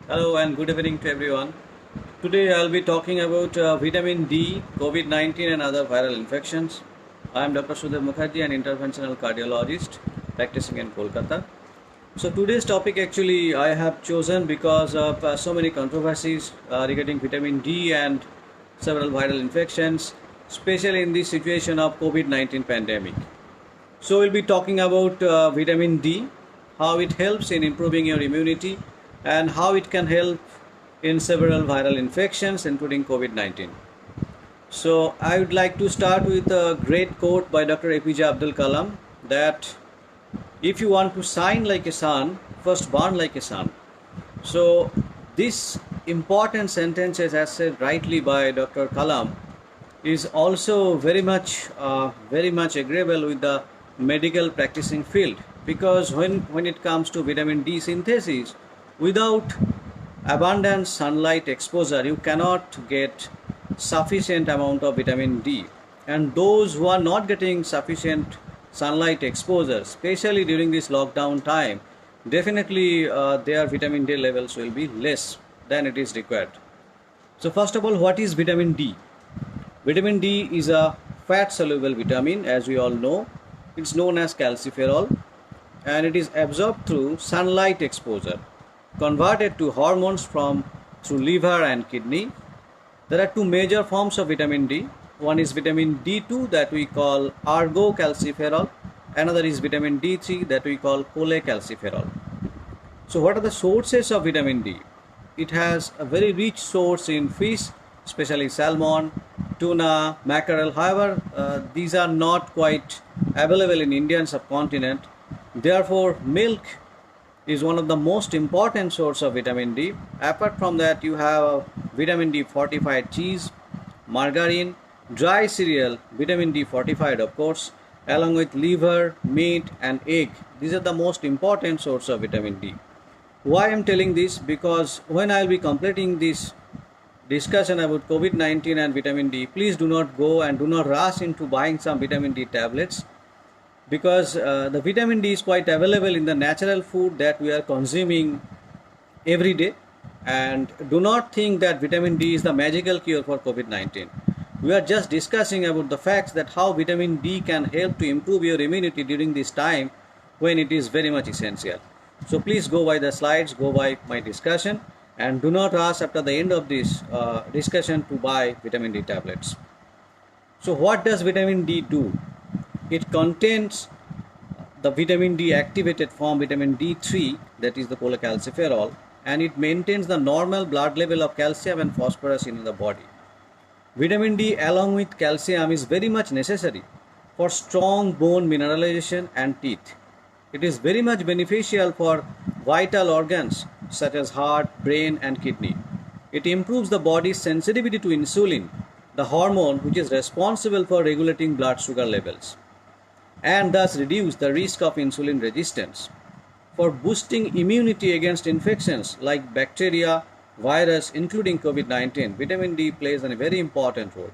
Hello and good evening to everyone. Today I'll be talking about vitamin D, COVID 19, and other viral infections. I am Dr. Sudhir Mukherjee, an interventional cardiologist practicing in Kolkata. So, today's topic actually I have chosen because of so many controversies regarding vitamin D and several viral infections, especially in the situation of COVID 19 pandemic. So, we'll be talking about vitamin D, how it helps in improving your immunity, and how it can help in several viral infections, including COVID 19. So, I would like to start with a great quote by Dr. APJ Abdul Kalam that if you want to shine like a sun, first burn like a sun. So, this important sentence, as said rightly by Dr. Kalam, is also very much agreeable with the medical practicing field, because when it comes to vitamin D synthesis, without abundant sunlight exposure you cannot get sufficient amount of vitamin D, and those who are not getting sufficient sunlight exposure, especially during this lockdown time, definitely their vitamin D levels will be less than it is required. So first of all, what is vitamin D? Vitamin D is a fat soluble vitamin, as we all know. It's known as calciferol, and it is absorbed through sunlight exposure, converted to hormones from through liver and kidney. There are two major forms of vitamin D. One is vitamin D2 that we call argocalciferol. Another is vitamin D3 that we call cholecalciferol. So what are the sources of vitamin D? It has a very rich source in fish, especially salmon, tuna, mackerel. However, these are not quite available in Indian subcontinent. Therefore, milk is one of the most important source of vitamin D. Apart from that, you have vitamin D fortified cheese, margarine, dry cereal, vitamin D fortified of course, along with liver, meat and egg. These are the most important source of vitamin D. Why I am telling this? Because when I will be completing this discussion about COVID 19 and vitamin D, please do not go and do not rush into buying some vitamin D tablets, because the vitamin D is quite available in the natural food that we are consuming every day. And do not think that vitamin D is the magical cure for COVID 19. We are just discussing about the facts that how vitamin D can help to improve your immunity during this time when it is very much essential. So please go by the slides, go by my discussion, and do not rush after the end of this discussion to buy vitamin D tablets. So what does vitamin D do? It contains the vitamin D activated form vitamin D3, that is the cholecalciferol, and it maintains the normal blood level of calcium and phosphorus in the body. Vitamin D along with calcium is very much necessary for strong bone mineralization and teeth. It is very much beneficial for vital organs such as heart, brain and kidney. It improves the body's sensitivity to insulin, the hormone which is responsible for regulating blood sugar levels, and thus reduce the risk of insulin resistance. For boosting immunity against infections like bacteria, virus, including COVID 19, vitamin D plays a very important role.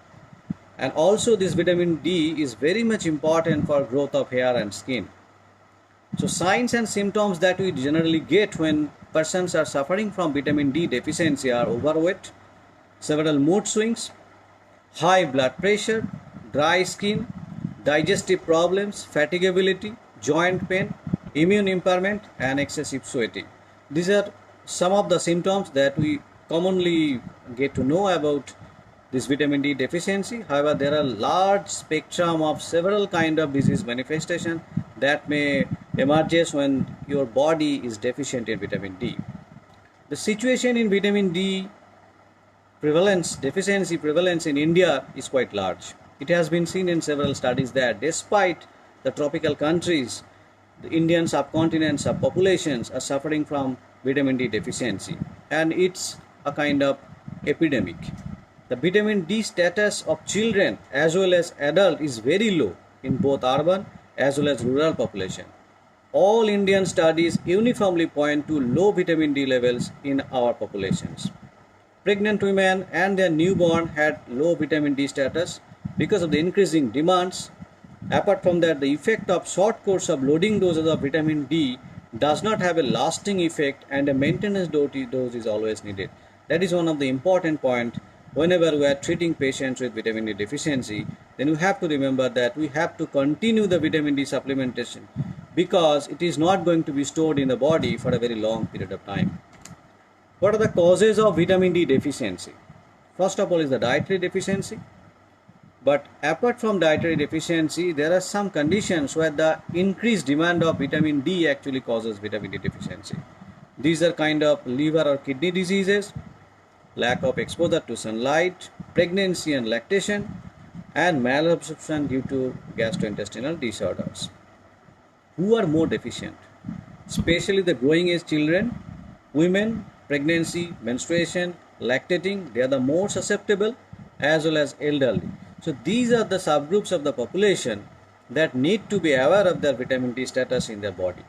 And also, this vitamin D is very much important for growth of hair and skin. So, signs and symptoms that we generally get when persons are suffering from vitamin D deficiency are overweight, several mood swings, high blood pressure, dry skin, digestive problems, fatigability, joint pain, immune impairment, and excessive sweating. These are some of the symptoms that we commonly get to know about this vitamin D deficiency. However, there are large spectrum of several kind of disease manifestation that may emerges when your body is deficient in vitamin D. The situation in vitamin D deficiency prevalence in India is quite large. It has been seen in several studies that despite the tropical countries, the Indian subcontinent subpopulations are suffering from vitamin D deficiency, and it's a kind of epidemic. The vitamin D status of children as well as adult is very low in both urban as well as rural population. All Indian studies uniformly point to low vitamin D levels in our populations. Pregnant women and their newborn had low vitamin D status because of the increasing demands. Apart from that, the effect of short course of loading doses of vitamin D does not have a lasting effect and a maintenance dose is always needed. That is one of the important points whenever we are treating patients with vitamin D deficiency. Then we have to remember that we have to continue the vitamin D supplementation because it is not going to be stored in the body for a very long period of time. What are the causes of vitamin D deficiency? First of all is the dietary deficiency. But apart from dietary deficiency, there are some conditions where the increased demand of vitamin D actually causes vitamin D deficiency. These are kind of liver or kidney diseases, lack of exposure to sunlight, pregnancy and lactation, and malabsorption due to gastrointestinal disorders. Who are more deficient? Especially the growing age children, women, pregnancy, menstruation, lactating, they are the more susceptible, as well as elderly. So these are the subgroups of the population that need to be aware of their vitamin D status in their body.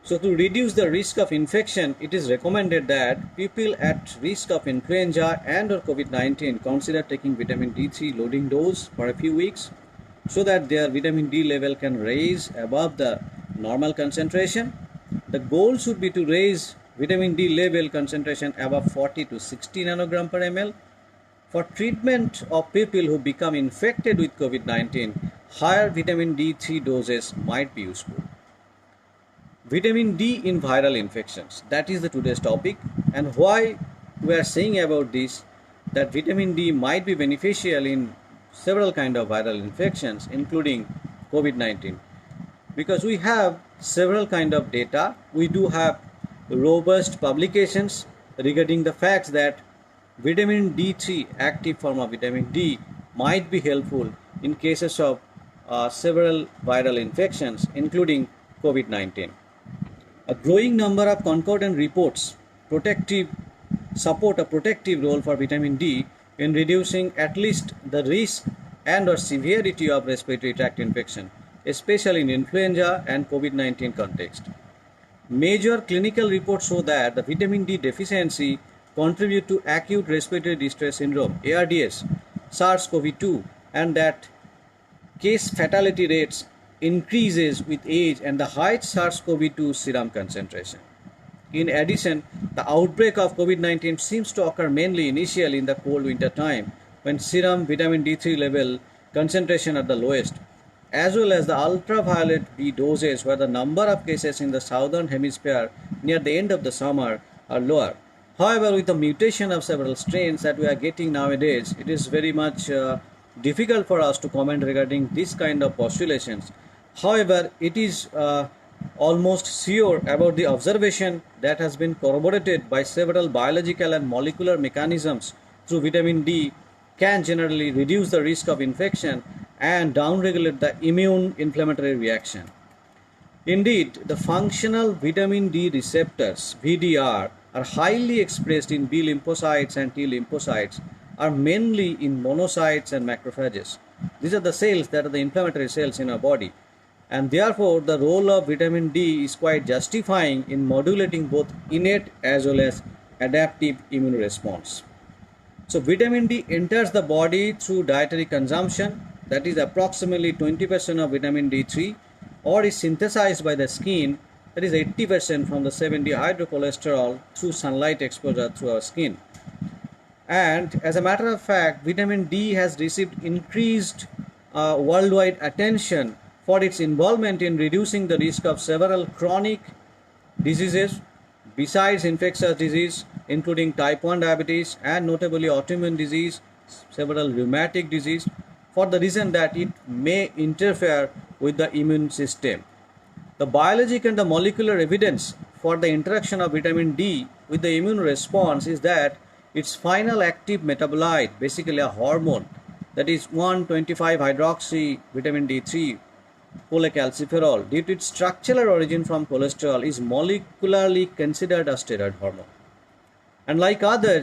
So to reduce the risk of infection, it is recommended that people at risk of influenza and or COVID-19 consider taking vitamin D3 loading dose for a few weeks so that their vitamin D level can raise above the normal concentration. The goal should be to raise vitamin D level concentration above 40 to 60 nanogram per ml. For treatment of people who become infected with COVID-19, higher vitamin D3 doses might be useful. Vitamin D in viral infections, that is the today's topic, and why we are saying about this, that vitamin D might be beneficial in several kind of viral infections including COVID-19, because we have several kind of data. We do have robust publications regarding the facts that vitamin D3, active form of vitamin D, might be helpful in cases of several viral infections including COVID-19. A growing number of concordant reports support a protective role for vitamin D in reducing at least the risk and or severity of respiratory tract infection, especially in influenza and COVID-19 context. Major clinical reports show that the vitamin D deficiency contribute to acute respiratory distress syndrome, ARDS, SARS-CoV-2, and that case fatality rates increases with age and the high SARS-CoV-2 serum concentration. In addition, the outbreak of COVID-19 seems to occur mainly initially in the cold winter time when serum vitamin D3 level concentration at the lowest, as well as the ultraviolet B doses where the number of cases in the southern hemisphere near the end of the summer are lower. However, with the mutation of several strains that we are getting nowadays, it is very much difficult for us to comment regarding this kind of postulations. However, it is almost sure about the observation that has been corroborated by several biological and molecular mechanisms through vitamin D can generally reduce the risk of infection and downregulate the immune inflammatory reaction. Indeed, the functional vitamin D receptors, VDR, are highly expressed in B lymphocytes and T lymphocytes, are mainly in monocytes and macrophages. These are the cells that are the inflammatory cells in our body, and therefore the role of vitamin D is quite justifying in modulating both innate as well as adaptive immune response. So vitamin D enters the body through dietary consumption, that is approximately 20% of vitamin D3, or is synthesized by the skin, that is 80% from the 7-dehydrocholesterol through sunlight exposure through our skin. And as a matter of fact, vitamin D has received increased worldwide attention for its involvement in reducing the risk of several chronic diseases besides infectious disease, including type 1 diabetes and notably autoimmune disease, several rheumatic disease, for the reason that it may interfere with the immune system. The biologic and the molecular evidence for the interaction of vitamin D with the immune response is that its final active metabolite, basically a hormone, that is 1,25-hydroxy vitamin D3 cholecalciferol, due to its structural origin from cholesterol, is molecularly considered a steroid hormone. And like other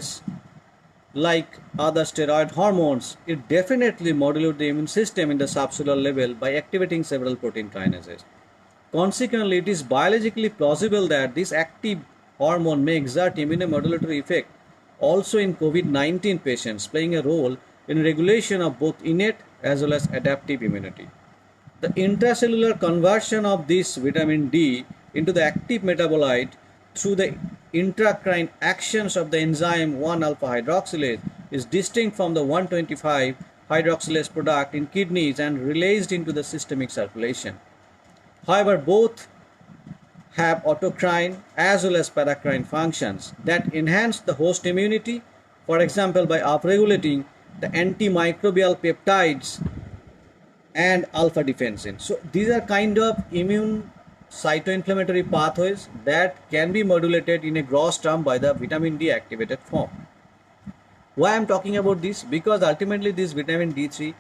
steroid hormones, it definitely modulates the immune system in the subcellular level by activating several protein kinases. Consequently, it is biologically plausible that this active hormone may exert immunomodulatory effect also in COVID-19 patients, playing a role in regulation of both innate as well as adaptive immunity. The intracellular conversion of this vitamin D into the active metabolite through the intracrine actions of the enzyme 1-alpha hydroxylase is distinct from the 125 hydroxylase product in kidneys and released into the systemic circulation. However, both have autocrine as well as paracrine functions that enhance the host immunity, for example by upregulating the antimicrobial peptides and alpha defensin. So these are kind of immune cytoinflammatory pathways that can be modulated in a gross term by the vitamin D activated form. Why I am talking about this? Because ultimately this vitamin D3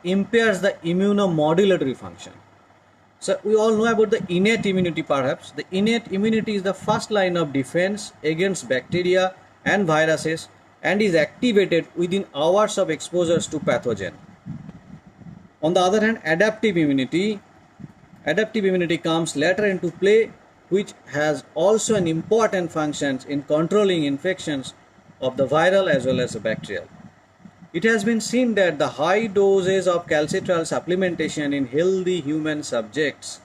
impairs the immunomodulatory function. So we all know about the innate immunity perhaps. The innate immunity is the first line of defense against bacteria and viruses and is activated within hours of exposures to pathogen. On the other hand, adaptive immunity comes later into play, which has also an important function in controlling infections of the viral as well as the bacterial. It has been seen that the high doses of calcitriol supplementation in healthy human subjects,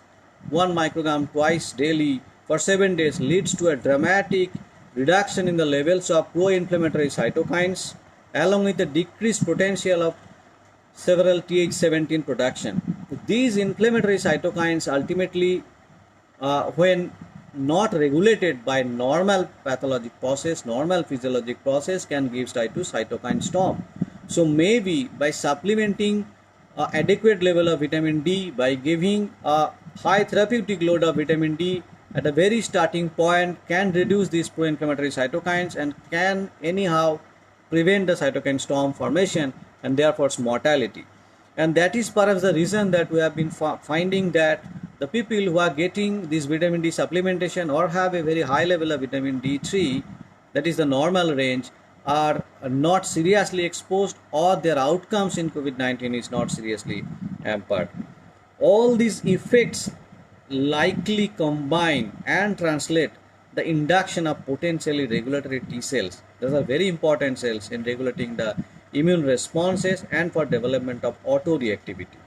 1 microgram twice daily for 7 days, leads to a dramatic reduction in the levels of pro-inflammatory cytokines along with the decreased potential of several Th17 production. These inflammatory cytokines ultimately, when not regulated by normal pathologic process, normal physiologic process, can give rise to cytokine storm. So maybe by supplementing adequate level of vitamin D, by giving a high therapeutic load of vitamin D at a very starting point, can reduce these pro-inflammatory cytokines and can anyhow prevent the cytokine storm formation and therefore mortality. And that is perhaps the reason that we have been finding that the people who are getting this vitamin D supplementation or have a very high level of vitamin D3, that is the normal range, are not seriously exposed or their outcomes in COVID-19 is not seriously hampered. All these effects likely combine and translate the induction of potentially regulatory T cells. Those are very important cells in regulating the immune responses and for development of autoreactivity.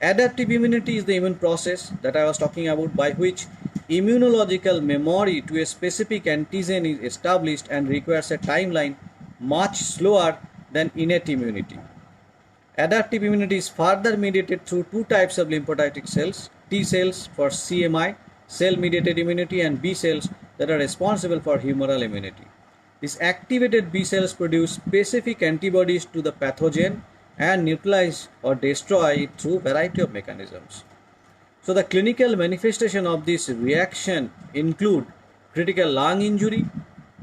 Adaptive immunity is the immune process that I was talking about, by which immunological memory to a specific antigen is established and requires a timeline much slower than innate immunity. Adaptive immunity is further mediated through two types of lymphocytic cells, T cells for CMI, cell-mediated immunity, and B cells that are responsible for humoral immunity. These activated B cells produce specific antibodies to the pathogen and neutralize or destroy it through a variety of mechanisms. So the clinical manifestation of this reaction include critical lung injury,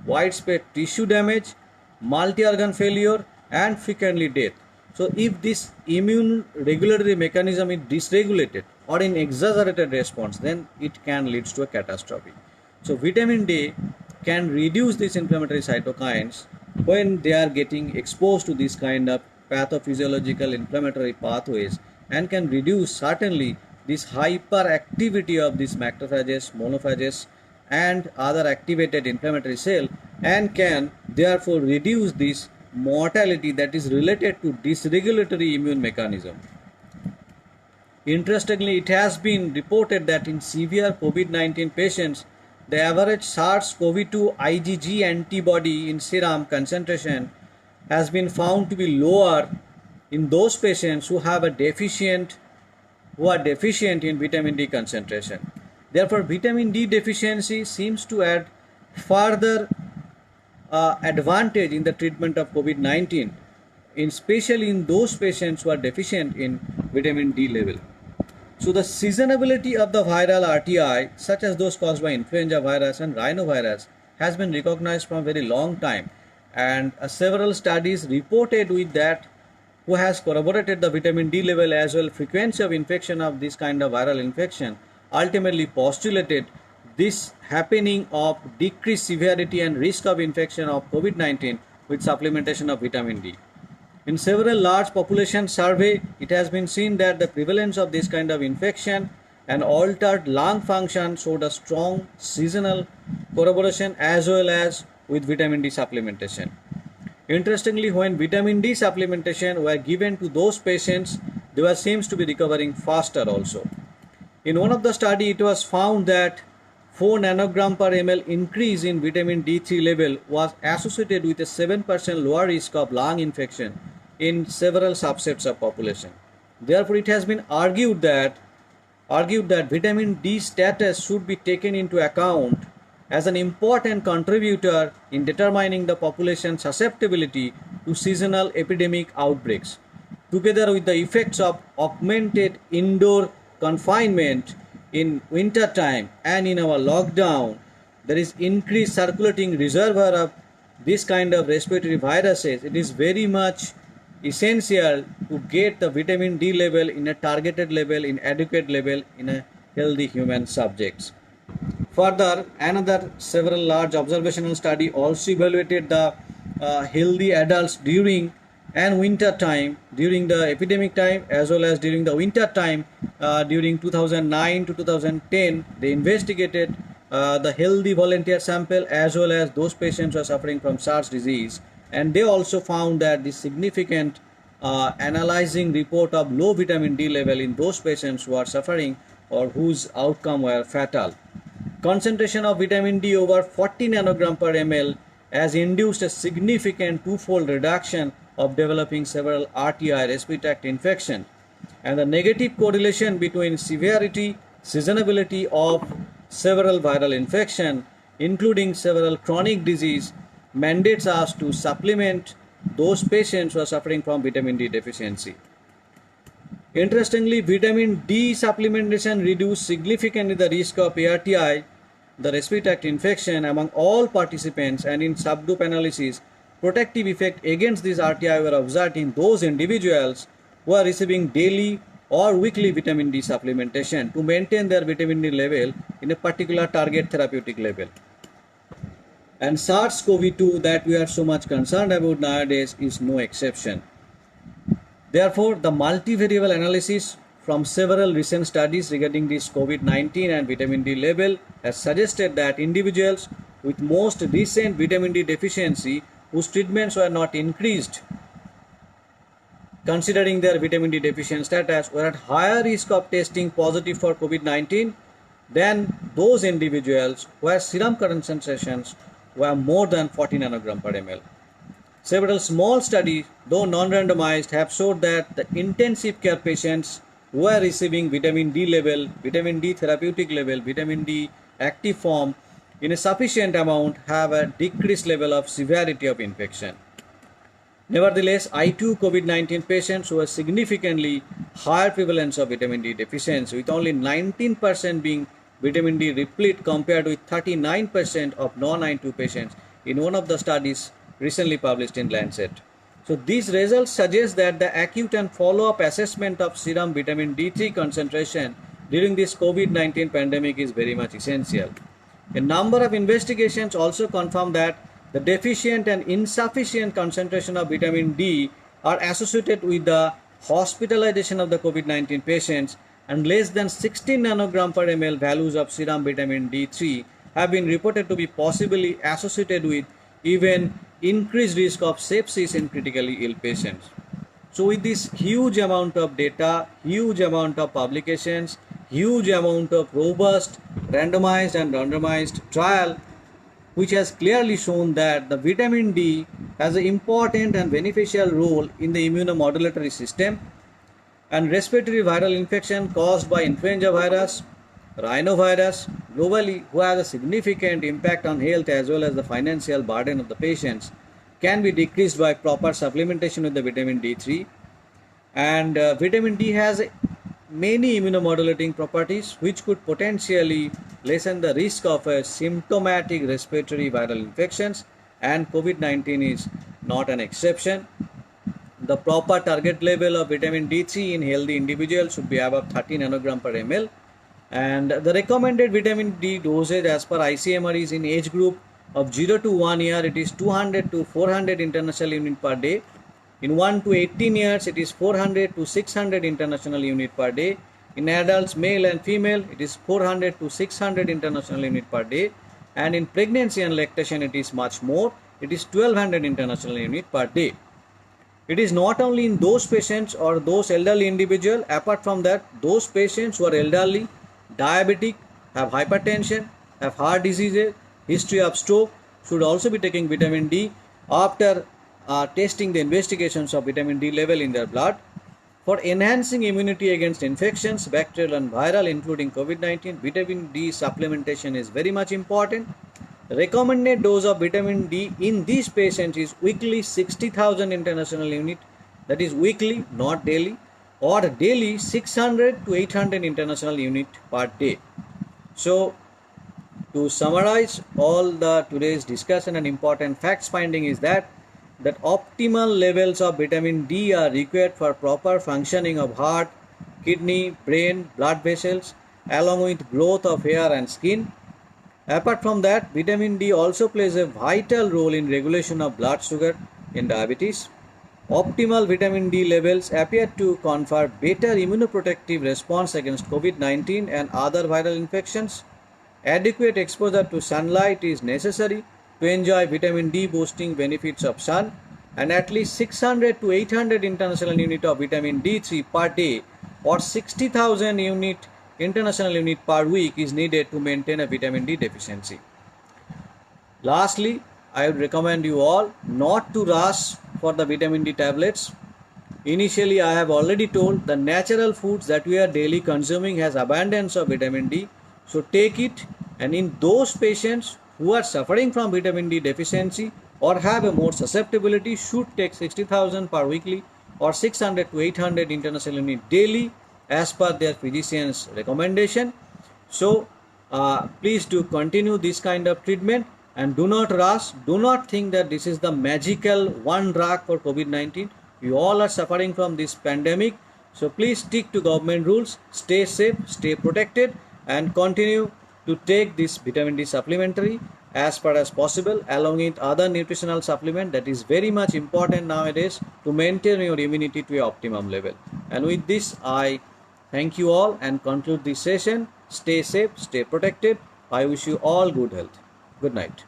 widespread tissue damage, multi-organ failure, and frequently death. So if this immune regulatory mechanism is dysregulated or in exaggerated response, then it can lead to a catastrophe. So vitamin D can reduce these inflammatory cytokines when they are getting exposed to this kind of pathophysiological inflammatory pathways, and can reduce certainly this hyperactivity of these macrophages, monophages, and other activated inflammatory cell, and can therefore reduce this mortality that is related to dysregulatory immune mechanism. Interestingly, it has been reported that in severe COVID-19 patients, the average SARS-CoV-2 IgG antibody in serum concentration has been found to be lower in those patients who are deficient in vitamin D concentration. Therefore, vitamin D deficiency seems to add further advantage in the treatment of COVID-19, especially in those patients who are deficient in vitamin D level. So the seasonability of the viral RTI, such as those caused by influenza virus and rhinovirus, has been recognized from a very long time, and several studies reported with that who has corroborated the vitamin D level as well frequency of infection of this kind of viral infection, ultimately postulated this happening of decreased severity and risk of infection of COVID-19 with supplementation of vitamin D. In several large population survey, it has been seen that the prevalence of this kind of infection and altered lung function showed a strong seasonal corroboration as well as with vitamin D supplementation. Interestingly, when vitamin D supplementation were given to those patients, they were seems to be recovering faster also. In one of the study, it was found that 4 nanogram per ml increase in vitamin D3 level was associated with a 7% lower risk of lung infection in several subsets of population. Therefore, it has been argued that vitamin D status should be taken into account as an important contributor in determining the population's susceptibility to seasonal epidemic outbreaks. Together with the effects of augmented indoor confinement in winter time and in our lockdown, there is increased circulating reservoir of this kind of respiratory viruses. It is very much essential to get the vitamin D level in a targeted level, in adequate level in a healthy human subjects. Further, another several large observational study also evaluated the healthy adults during and winter time, during the epidemic time as well as during the winter time. During 2009 to 2010, they investigated the healthy volunteer sample as well as those patients who are suffering from SARS disease, and they also found that the significant analyzing report of low vitamin D level in those patients who are suffering or whose outcome were fatal. Concentration of vitamin D over 40 nanogram per ml has induced a significant twofold reduction of developing several RTI, respiratory tract infections, and the negative correlation between severity, seasonability of several viral infection, including several chronic disease, mandates us to supplement those patients who are suffering from vitamin D deficiency. Interestingly, vitamin D supplementation reduced significantly the risk of ARTI, the respiratory tract infection, among all participants, and in subgroup analysis, protective effect against this RTI were observed in those individuals who are receiving daily or weekly vitamin D supplementation to maintain their vitamin D level in a particular target therapeutic level. And SARS-CoV-2 that we are so much concerned about nowadays is no exception. Therefore, the multivariable analysis from several recent studies regarding this COVID-19 and vitamin D level has suggested that individuals with most recent vitamin D deficiency whose treatments were not increased considering their vitamin D deficient status were at higher risk of testing positive for COVID-19 than those individuals where serum concentrations were more than 40 nanogram per ml. Several small studies, though non-randomized, have showed that the intensive care patients who are receiving vitamin D level, vitamin D therapeutic level, vitamin D active form in a sufficient amount have a decreased level of severity of infection. Nevertheless, I2 COVID-19 patients who have significantly higher prevalence of vitamin D deficiency, with only 19% being vitamin D replete compared with 39% of non-I2 patients in one of the studies recently published in Lancet. So these results suggest that the acute and follow-up assessment of serum vitamin D3 concentration during this COVID-19 pandemic is very much essential. A number of investigations also confirm that the deficient and insufficient concentration of vitamin D are associated with the hospitalization of the COVID-19 patients, and less than 16 nanogram per ml values of serum vitamin D3 have been reported to be possibly associated with even increased risk of sepsis in critically ill patients. So with this huge amount of data, huge amount of publications, huge amount of robust randomized and randomized trial, which has clearly shown that the vitamin D has an important and beneficial role in the immunomodulatory system, and respiratory viral infection caused by influenza virus, rhinovirus, globally, who has a significant impact on health as well as the financial burden of the patients, can be decreased by proper supplementation with the vitamin D3. And vitamin D has many immunomodulating properties which could potentially lessen the risk of a symptomatic respiratory viral infections, and COVID-19 is not an exception. The proper target level of vitamin D3 in healthy individuals should be above 30 nanogram per ml, and the recommended vitamin D dosage as per ICMR is in age group of 0 to 1 year it is 200 to 400 international unit per day. In 1 to 18 years it is 400 to 600 international unit per day. In adults male and female it is 400 to 600 international unit per day, and in pregnancy and lactation it is much more, it is 1200 international unit per day. It is not only in those patients or those elderly individuals, apart from that those patients who are elderly, diabetic, have hypertension, have heart diseases, history of stroke, should also be taking vitamin D after testing the investigations of vitamin D level in their blood. For enhancing immunity against infections, bacterial and viral, including COVID-19, vitamin D supplementation is very much important. Recommended dose of vitamin D in these patients is weekly 60,000 international unit, that is weekly, not daily, or daily 600 to 800 international unit per day. So, to summarize all the today's discussion and important facts finding is that optimal levels of vitamin D are required for proper functioning of heart, kidney, brain, blood vessels, along with growth of hair and skin. Apart from that, vitamin D also plays a vital role in regulation of blood sugar in diabetes. Optimal vitamin D levels appear to confer better immunoprotective response against COVID-19 and other viral infections. Adequate exposure to sunlight is necessary to enjoy vitamin D boosting benefits of sun, and at least 600 to 800 international unit of vitamin D3 per day or 60,000 unit international unit per week is needed to maintain a vitamin D deficiency. Lastly, I would recommend you all not to rush for the vitamin D tablets. Initially, I have already told the natural foods that we are daily consuming has abundance of vitamin D. So take it, and in those patients who are suffering from vitamin D deficiency or have a more susceptibility should take 60,000 per weekly or 600 to 800 international unit daily as per their physician's recommendation. So please do continue this kind of treatment and do not rush. Do not think that this is the magical one drug for COVID-19. You all are suffering from this pandemic. So please stick to government rules, stay safe, stay protected, and continue to take this vitamin D supplementary as far as possible along with other nutritional supplement that is very much important nowadays to maintain your immunity to an optimum level. And with this, I thank you all and conclude this session. Stay safe, stay protected. I wish you all good health. Good night.